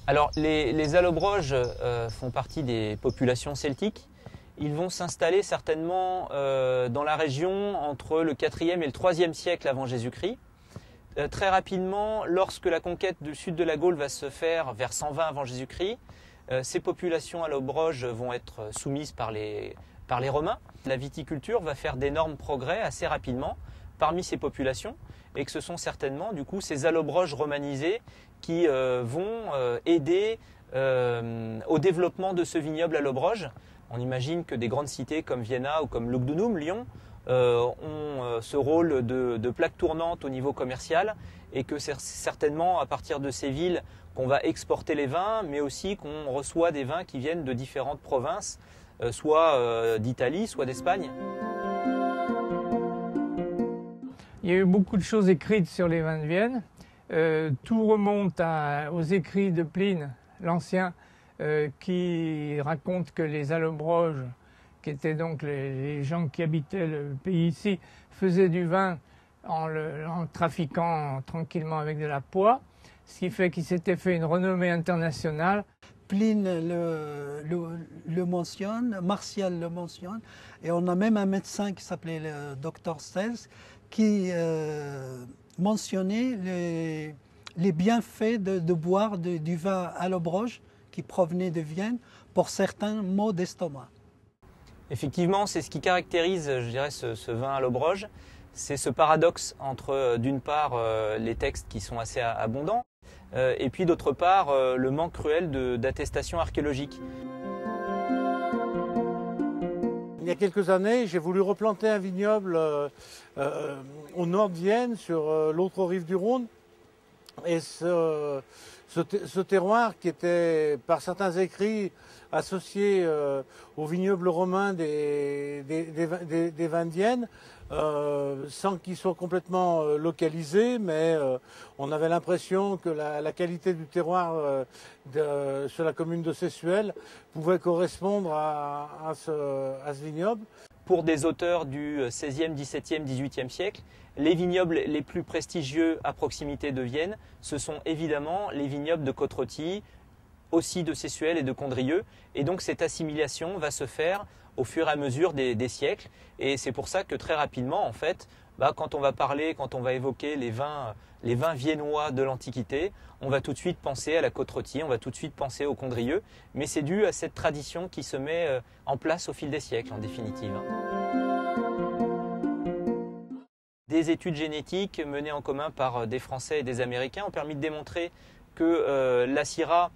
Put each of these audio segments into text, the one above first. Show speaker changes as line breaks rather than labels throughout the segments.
Alors les Allobroges font partie des populations celtiques. Ils vont s'installer certainement dans la région entre le 4e et le 3e siècle avant Jésus-Christ. Très rapidement, lorsque la conquête du sud de la Gaule va se faire vers 120 avant Jésus-Christ, ces populations allobroges vont être soumises par les Romains. La viticulture va faire d'énormes progrès assez rapidement parmi ces populations et que ce sont certainement du coup ces allobroges romanisés qui vont aider au développement de ce vignoble allobroge. On imagine que des grandes cités comme Vienna ou comme Lugdunum, Lyon, ont ce rôle de plaque tournante au niveau commercial et que c'est certainement à partir de ces villes qu'on va exporter les vins, mais aussi qu'on reçoit des vins qui viennent de différentes provinces, soit d'Italie, soit d'Espagne.
Il y a eu beaucoup de choses écrites sur les vins de Vienne. Tout remonte aux écrits de Pline l'Ancien, qui raconte que les Allobroges, qui étaient donc les gens qui habitaient le pays ici, faisaient du vin en trafiquant tranquillement avec de la poix, ce qui fait qu'il s'était fait une renommée internationale.
Pline le mentionne, Martial le mentionne, et on a même un médecin qui s'appelait le docteur Sels qui mentionnait les bienfaits de boire du vin Allobroge qui provenait de Vienne pour certains maux d'estomac.
Effectivement, c'est ce qui caractérise, je dirais, ce vin Allobroge. C'est ce paradoxe entre, d'une part, les textes qui sont assez abondants, et puis d'autre part, le manque cruel d'attestations archéologiques.
Il y a quelques années, j'ai voulu replanter un vignoble au nord de Vienne, sur l'autre rive du Rhône. Et ce terroir qui était, par certains écrits, associé au vignoble romain des vins de Vienne, sans qu'ils soient complètement localisés, mais on avait l'impression que la qualité du terroir sur la commune de Sessuel pouvait correspondre à ce vignoble.
Pour des auteurs du XVIe, XVIIe, XVIIIe siècle, les vignobles les plus prestigieux à proximité de Vienne, ce sont évidemment les vignobles de Côte-Rôtie, aussi de Sessuel et de Condrieu. Et donc cette assimilation va se faire au fur et à mesure des siècles. Et c'est pour ça que très rapidement, en fait, quand on va évoquer les vins viennois de l'Antiquité, on va tout de suite penser à la Côte-Rôtie, on va tout de suite penser au Condrieu. Mais c'est dû à cette tradition qui se met en place au fil des siècles, en définitive. Des études génétiques menées en commun par des Français et des Américains ont permis de démontrer que la Syrah,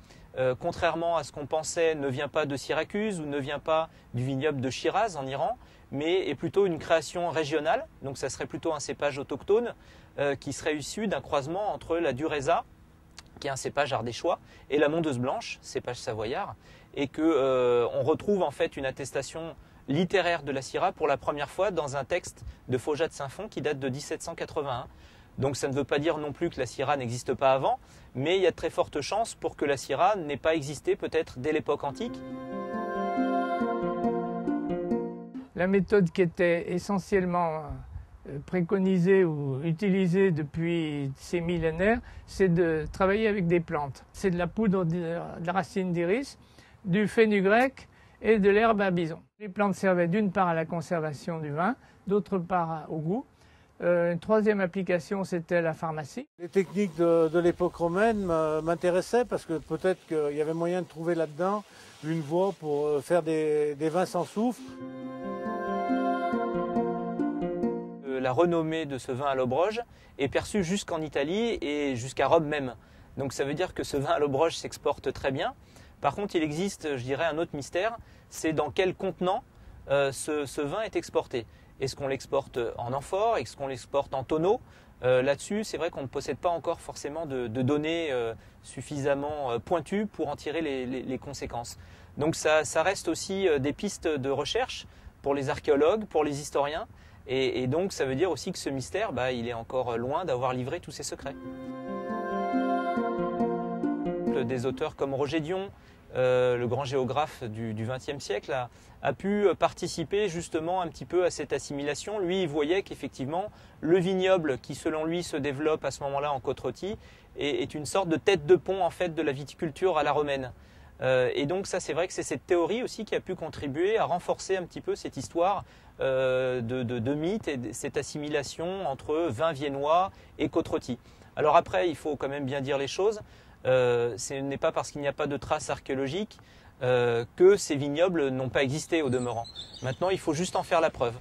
contrairement à ce qu'on pensait, ne vient pas de Syracuse ou ne vient pas du vignoble de Shiraz en Iran, mais est plutôt une création régionale. Donc ça serait plutôt un cépage autochtone qui serait issu d'un croisement entre la Dureza, qui est un cépage ardéchois, et la Mondeuse Blanche, cépage savoyard, et qu'on retrouve en fait une attestation littéraire de la Syrah pour la première fois dans un texte de Faujas de Saint-Fond qui date de 1781. Donc ça ne veut pas dire non plus que la Syrah n'existe pas avant, mais il y a de très fortes chances pour que la Syrah n'ait pas existé peut-être dès l'époque antique.
La méthode qui était essentiellement préconisée ou utilisée depuis ces millénaires, c'est de travailler avec des plantes. C'est de la poudre de la racine d'iris, du fenugrec et de l'herbe à bison. Les plantes servaient d'une part à la conservation du vin, d'autre part au goût. Une troisième application, c'était la pharmacie.
Les techniques de l'époque romaine m'intéressaient parce que peut-être qu'il y avait moyen de trouver là-dedans une voie pour faire des vins sans soufre.
La renommée de ce vin Allobroge est perçue jusqu'en Italie et jusqu'à Rome même. Donc ça veut dire que ce vin Allobroge s'exporte très bien. Par contre, il existe, je dirais, un autre mystère, c'est dans quel contenant ce vin est exporté. Est-ce qu'on l'exporte en amphore? Est-ce qu'on l'exporte en tonneau? Là-dessus, c'est vrai qu'on ne possède pas encore forcément de données suffisamment pointues pour en tirer les conséquences. Donc ça reste aussi des pistes de recherche pour les archéologues, pour les historiens. Et donc ça veut dire aussi que ce mystère, il est encore loin d'avoir livré tous ses secrets. Des auteurs comme Roger Dion, le grand géographe du XXe siècle, a pu participer justement un petit peu à cette assimilation. Lui, il voyait qu'effectivement, le vignoble qui, selon lui, se développe à ce moment-là en Côte-Rôtie est une sorte de tête de pont en fait de la viticulture à la romaine. Et donc ça, c'est vrai que c'est cette théorie aussi qui a pu contribuer à renforcer un petit peu cette histoire de mythe et de cette assimilation entre vin viennois et Côte-Rôtie. Alors après, il faut quand même bien dire les choses. Ce n'est pas parce qu'il n'y a pas de traces archéologiques que ces vignobles n'ont pas existé au demeurant. Maintenant, il faut juste en faire la preuve.